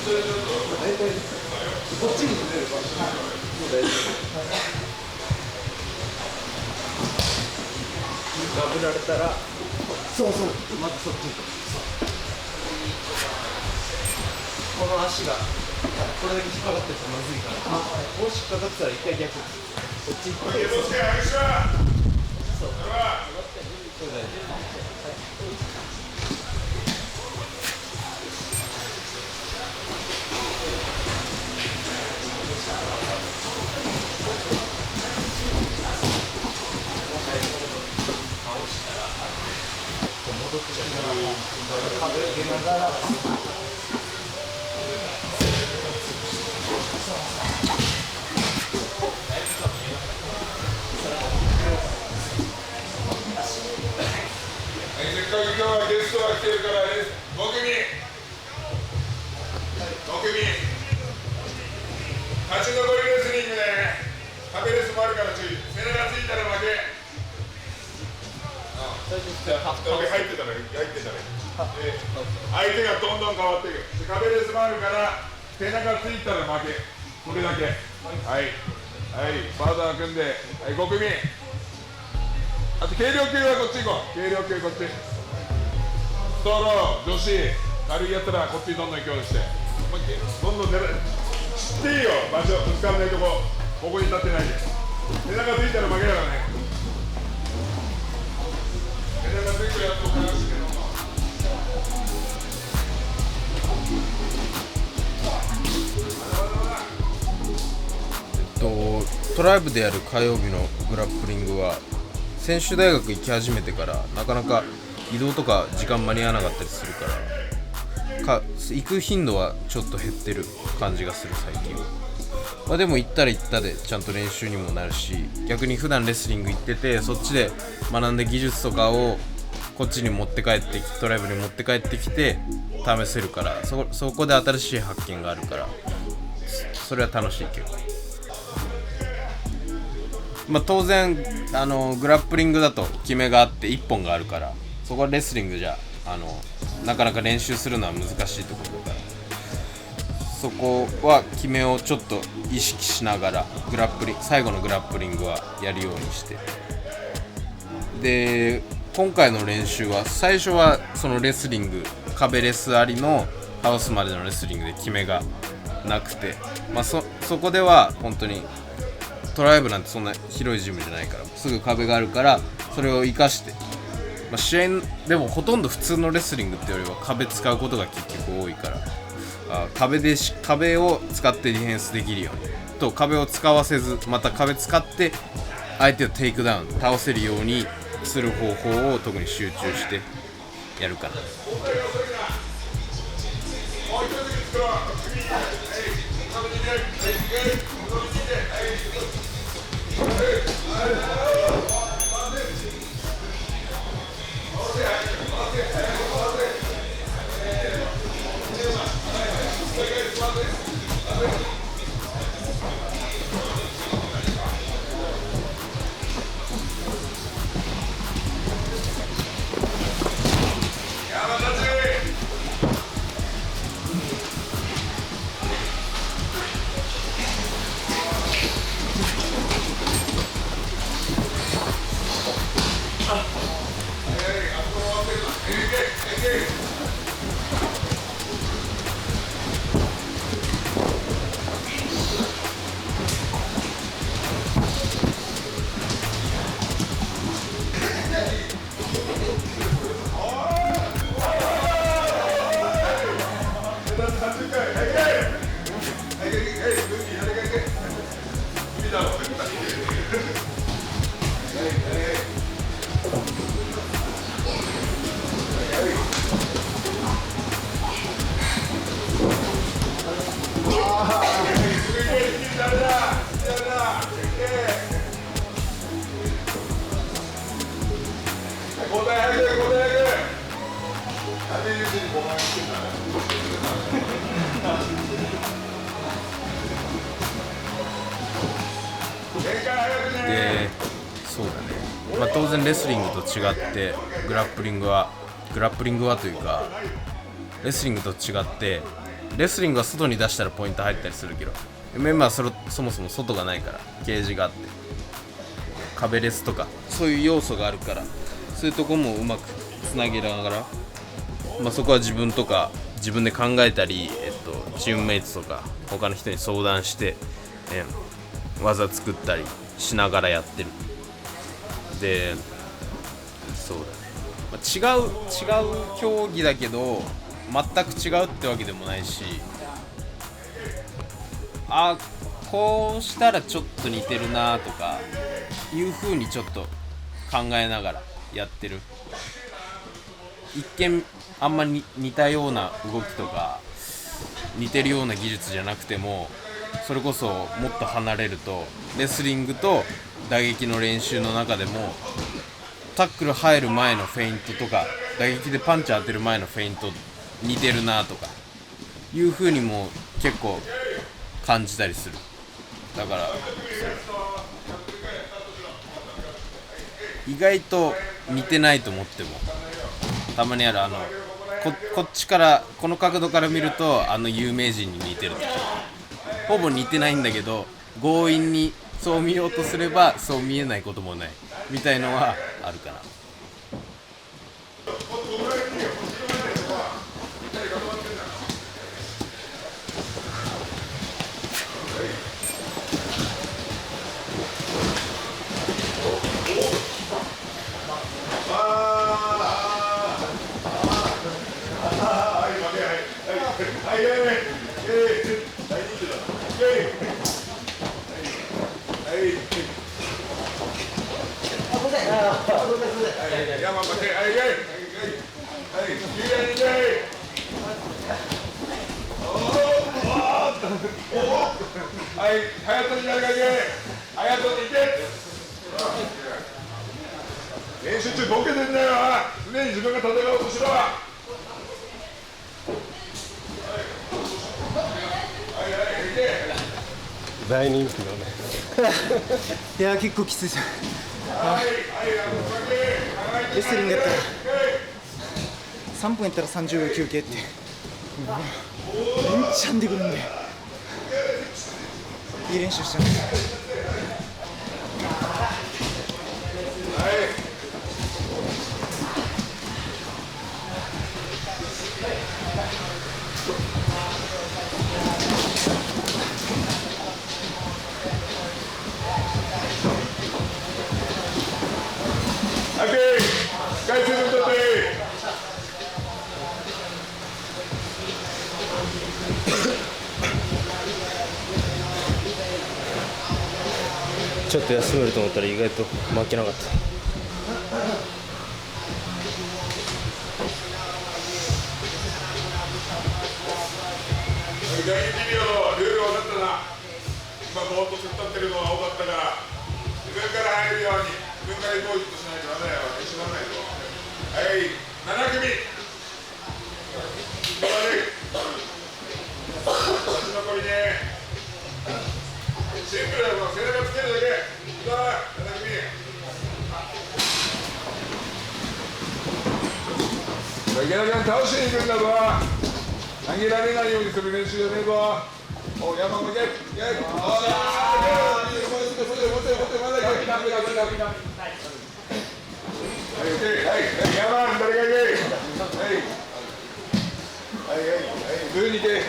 こっちにずれればもう大丈夫。ガブられたら、そうそう、まずそっち。この足がこれだけ引っかかってるとまずいから、もし引っかかってたら一回逆、こっち行って、そう、そう大丈戻ってきたら壁上げながら。せっかく今日はゲストが来てるから5組勝ち残りレスリングで壁レスもあるから注意。背中ついたら負け。入ってたね。相手がどんどん変わっていく。壁レスもあるから背中ついたら負け。これだけ。はいパートナー組んで、はい、5組。あと軽量級はこっち行こう。軽量級こっち。ストロー、女子、軽いやつらこっちにどんどん行こうとして。どんどん出る。知っていいよ、場所、ぶつかんないとこ。ここに立ってないで。背中ついたら負けだからね。背中ついたやつを探してどんどん。トライブでやる火曜日のグラップリングは専修大学行き始めてからなかなか移動とか時間間に合わなかったりするから行く頻度はちょっと減ってる感じがする最近は。まあでも行ったら行ったでちゃんと練習にもなるし、逆に普段レスリング行っててそっちで学んだ技術とかをこっちに持って帰ってトライブに持って帰ってきて試せるから、そこで新しい発見があるからそれは楽しいけど。まあ、当然グラップリングだと決めがあって1本があるから、そこはレスリングじゃなかなか練習するのは難しいところだから、そこは決めをちょっと意識しながら最後のグラップリングはやるようにして、で今回の練習は最初はそのレスリング壁レスありのハウスまでのレスリングで決めがなくて、まあ、そこでは本当にトライブなんてそんな広いジムじゃないからすぐ壁があるからそれを生かして、まあ、試合でもほとんど普通のレスリングってよりは壁使うことが結局多いから、壁を使ってディフェンスできるようにと、壁を使わせずまた壁使って相手をテイクダウン倒せるようにする方法を特に集中してやるかな。で、そうだね、まあ、当然レスリングと違ってグラップリングはというかレスリングと違ってレスリングは外に出したらポイント入ったりするけど MMA はそもそも外がないからケージがあって壁レスとかそういう要素があるからそういうとこもうまくつなげながら、そこは自分で考えたり、チームメイツとか他の人に相談して、技作ったりしながらやってる。でそうだね、違う競技だけど全く違うってわけでもないし、こうしたらちょっと似てるなとかいう風にちょっと考えながらやってる。一見あんまり似たような動きとか似てるような技術じゃなくても、それこそもっと離れるとレスリングと打撃の練習の中でもタックル入る前のフェイントとか打撃でパンチ当てる前のフェイント似てるなとかいう風にも結構感じたりする。だから意外と似てないと思ってもたまにあるこっちからこの角度から見ると有名人に似てるとかほぼ似てないんだけど強引にそう見ようとすればそう見えないこともないみたいのはあるかな。練習中ボケてんだよ。常に自分が戦おうとしろ。大人気のねいや結構きついですよ。レスリングやったら3分やったら30秒休憩ってめっちゃんでくるんでいい練習してます。回数分取ってちょっと休めると思ったら意外と負けなかった。第2ピリオドルール分かったな。今ぼーっと突っ立ってるのが多かったから自分から入るように自分から行こうとしないとダメだよ。練習ならないと。はい、7組残りね。シンプルだよ。背中つけるだけ。いいか、7組池田君倒しに行くんだぞ。投げられないようにする練習じゃねえぞ。おい、山もいけ。いけ。はい、オッケー。はい、山、誰がいけ。はい。はい、ズーにいけ。はい。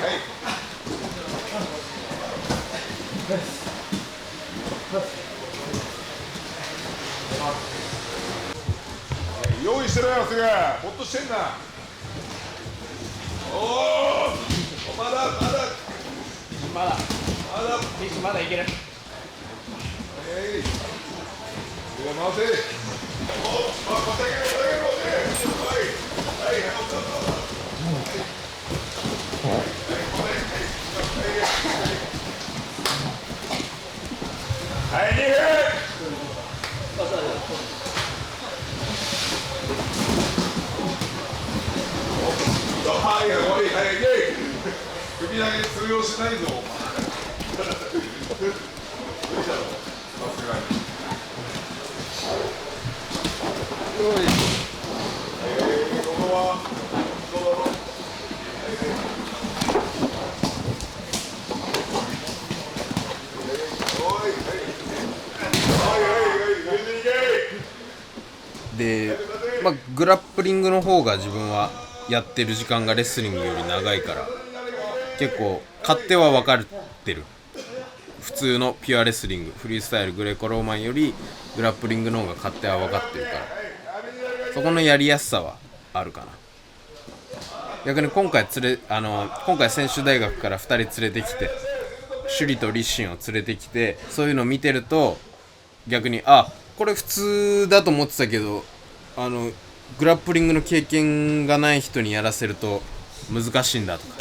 用意してろよ、すぐ。ほっとしてんな。おお、まだいける。はい。回せ。はい、2分。はい、首投げ通用しないぞ。まあグラップリングの方が自分はやってる時間がレスリングより長いから結構勝手は分かってる。普通のピュアレスリング、フリースタイル、グレコローマンよりグラップリングの方が勝手は分かってるから、そこのやりやすさはあるかな。逆に今回専修大学から2人連れてきて、首里と立身を連れてきて、そういうのを見てると逆にこれ普通だと思ってたけどグラップリングの経験がない人にやらせると難しいんだとか、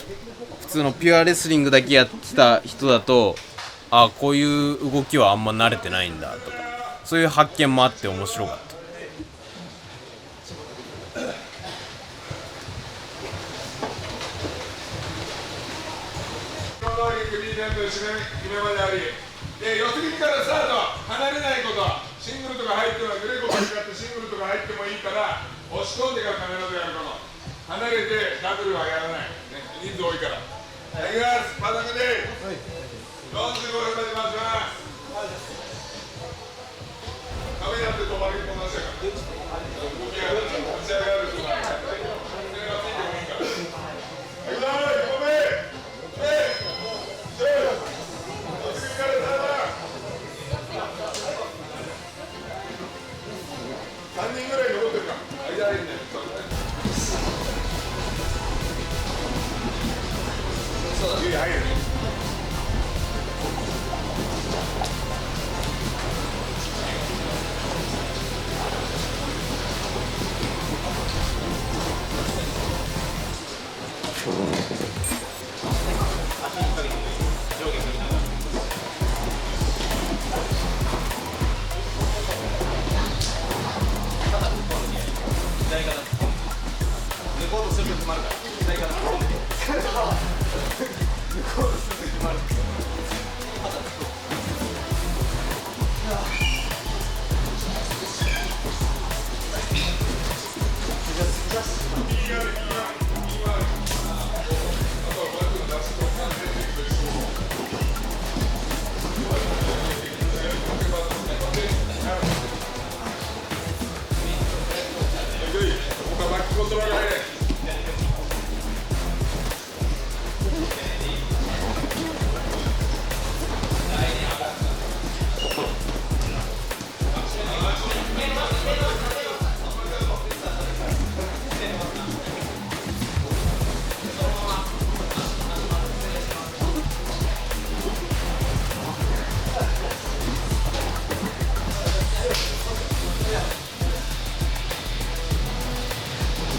普通のピュアレスリングだけやってた人だとこういう動きはあんま慣れてないんだとか、そういう発見もあって面白かった。決めまでありで、四つ切りからスタート離れないこと、シングルとか入ってもグレコと違ってシングルとか入ってもいいから押し込んでから必ずやること、離れてダブルはやらない、ね、人数多いから。いきます、パタクで45分まで回します。壁だって止まりっぱなしだから動きが立ち上がるとかそれがついてもいいから。いくぞ、1本目3人ぐらい残ってるか。間にね。いい入る。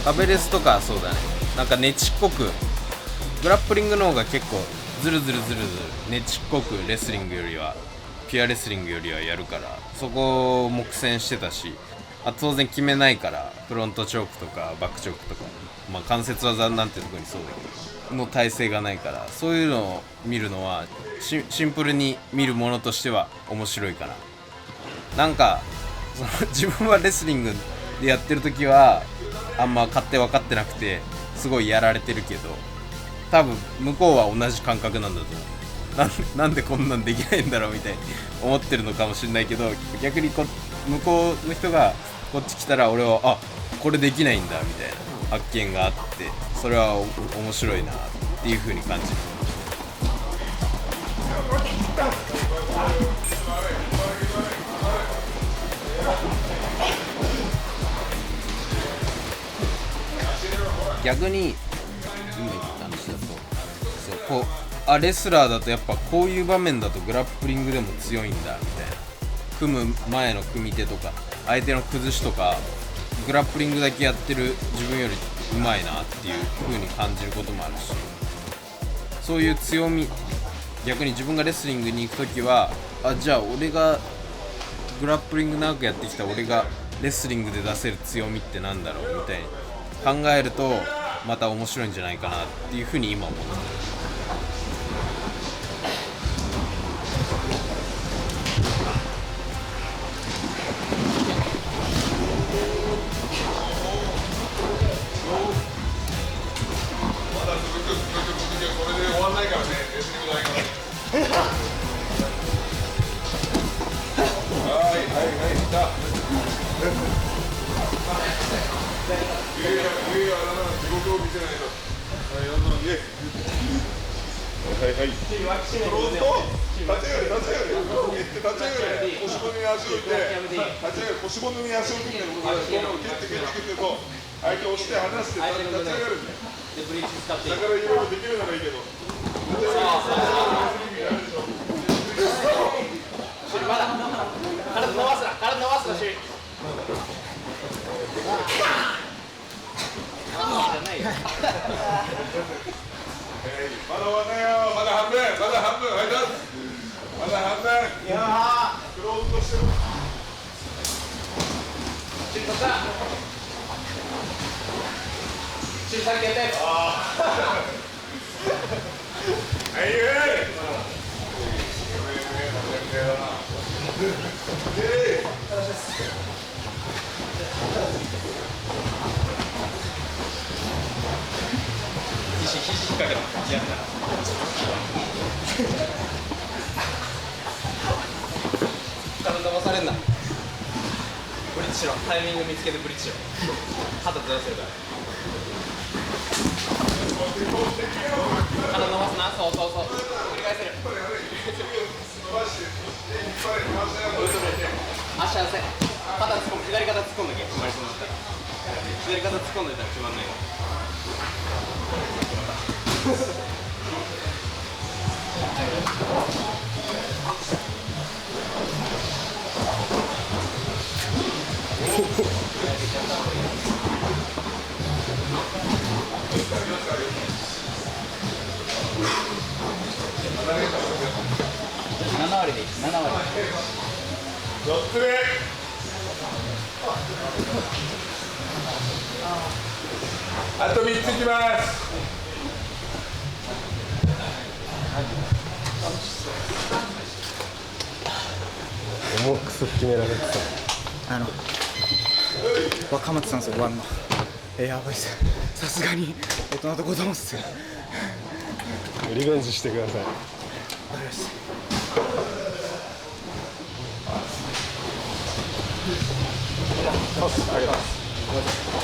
カベレスとかそうだね、なんかねちっこくグラップリングの方が結構ズルズルねちっこくレスリングよりはピュアレスリングよりはやるから、そこを目線してたし、当然決めないからフロントチョークとかバックチョークとか、関節技なんてとこにそうだけどの体勢がないから、そういうのを見るのはシンプルに見るものとしては面白いかな。なんか自分はレスリングでやってる時はあんま勝手分かってなくてすごいやられてるけど、多分向こうは同じ感覚なんだと思う。なんでこんなんできないんだろうみたいに思ってるのかもしれないけど、逆に向こうの人がこっち来たら俺はこれできないんだみたいな発見があって、それは面白いなっていう風に感じる。逆に今言った話だとレスラーだとやっぱこういう場面だとグラップリングでも強いんだみたいな、組む前の組み手とか相手の崩しとかグラップリングだけやってる自分より上手いなっていう風に感じることもあるし、そういう強み、逆に自分がレスリングに行くときはじゃあ俺がグラップリング長くやってきた俺がレスリングで出せる強みってなんだろうみたいに考えるとまた面白いんじゃないかなっていうふうに今思ってる。まだ続くこれで終わんないからね、レスリングないからね。はい、来た。を見せないと。はい、どんどんイエス。はいはい。フロント、立ち上がれ、立ち上がれ。立ち上がれ。腰骨に足を置いて、立ち上がれ、腰骨に足を置いて、どんどん蹴ってと、相手を押して離して立ち上がるんだよ。でブリッジ使っていい。だからいろいろできるならいいけど。まだ体伸ばすな、体伸ばすな、シュリ。じゃないよ。まだ終わんないよ、まだ半分、まだ半分、はい、まだ半分。いやー、クローズとしてる。シュリ取った。シュリ先やって。はい、肘引っ掛けた。やった。体伸ばされんな。ブリッジしろ。タイミング見つけてブリッジしろ。肩ずらせるから。体伸ばすな。そうそうそう。繰り返せる。足合わせ。肩突っ込む。左肩突っ込んだけ。決まりそうだったら。左肩突っ込んでたら決まんないよ。7割でいい。7割。4つ目。あと3ついきます。重くそ決められてた。若松さんですよ、ワンの。やばいっす。さすがに大人と子供っす。リベンジしてください。わかりました。ありがとうございます。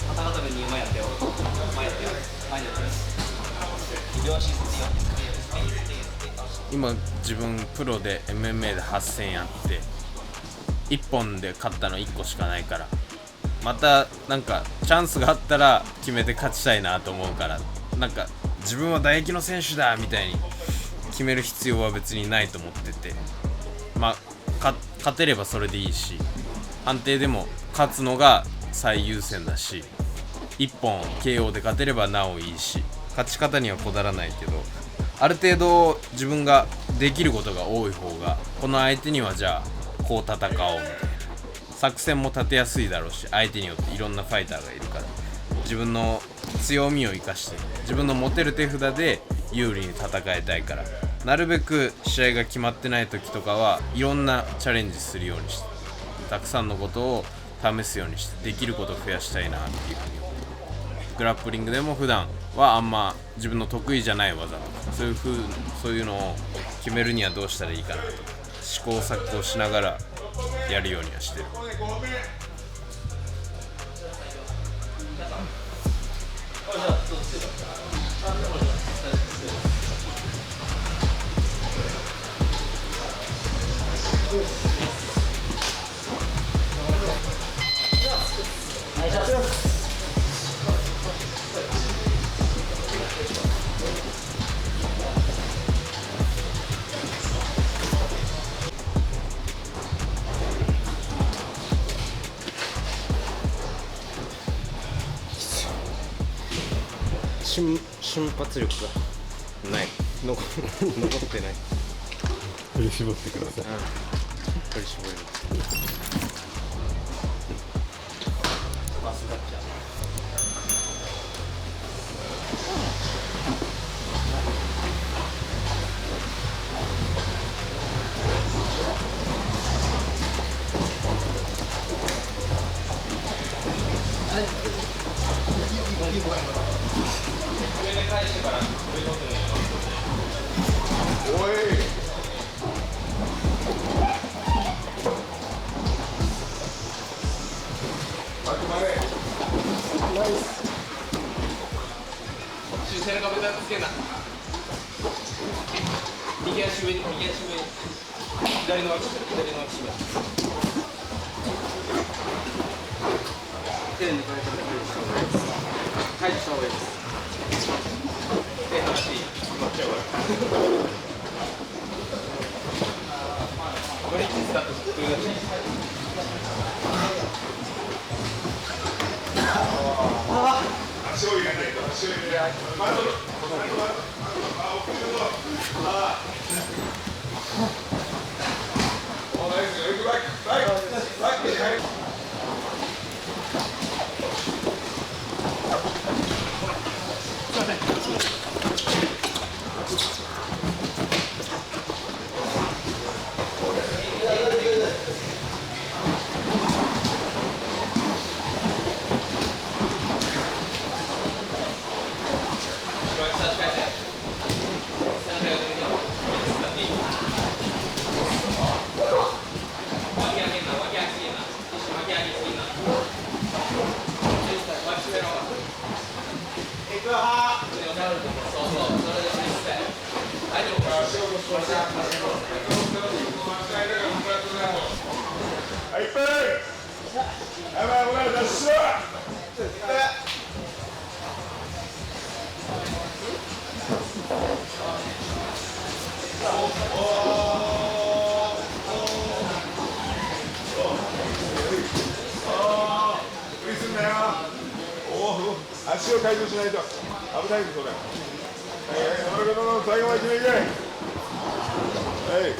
肩固めに前やってよ。前やってよ。前やってよ。両足今自分プロで MMA で8戦やって1本で勝ったの1個しかないから、またなんかチャンスがあったら決めて勝ちたいなと思うから、なんか自分は唾液の選手だみたいに決める必要は別にないと思ってて、まあ勝てればそれでいいし、判定でも勝つのが最優先だし、1本 KO で勝てればなおいいし、勝ち方にはこだわらないけど、ある程度自分ができることが多い方が、この相手にはじゃあこう戦おうみたいな作戦も立てやすいだろうし、相手によっていろんなファイターがいるから、自分の強みを生かして自分の持てる手札で有利に戦いたいから、なるべく試合が決まってない時とかはいろんなチャレンジするようにして、たくさんのことを試すようにしてできることを増やしたいなっていうふうに思う。グラップリングでも普段はあんま自分の得意じゃない技とかそういうのを決めるにはどうしたらいいかなとか試行錯誤しながらやるようにはしてる。瞬発力がない残ってない。振り絞ってください。振り絞れる。バスガッチャ。背中ベタつけんな。右足上に、左の脇締め。手で抜かれたら返した方がいいです。手離していい。決まっちゃうから。これキスだと取り出していい。足を入れないと、足を入れない。足を解除しないと危ないです、それ。最後まで決めいけ。はい。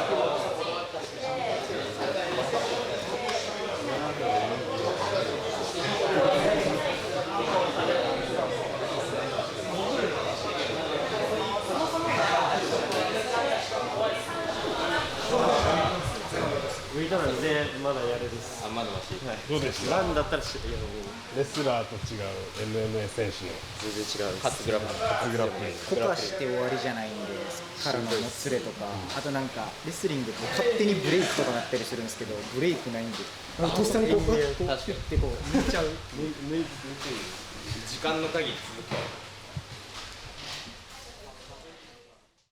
こいたなんでまだやれるっす。あ、まだまし。どうでしたランだったらいやもうレスラーと違う MMA 選手の全然違う。カツグラップグラップリングこかして終わりじゃないんで、からのもつれとか、あとなんかレスリングって勝手にブレイクとかなったりするんですけど、ブレイクないんで、とっさにこう、こう確かにってこう抜いちゃう。時間の限り続くから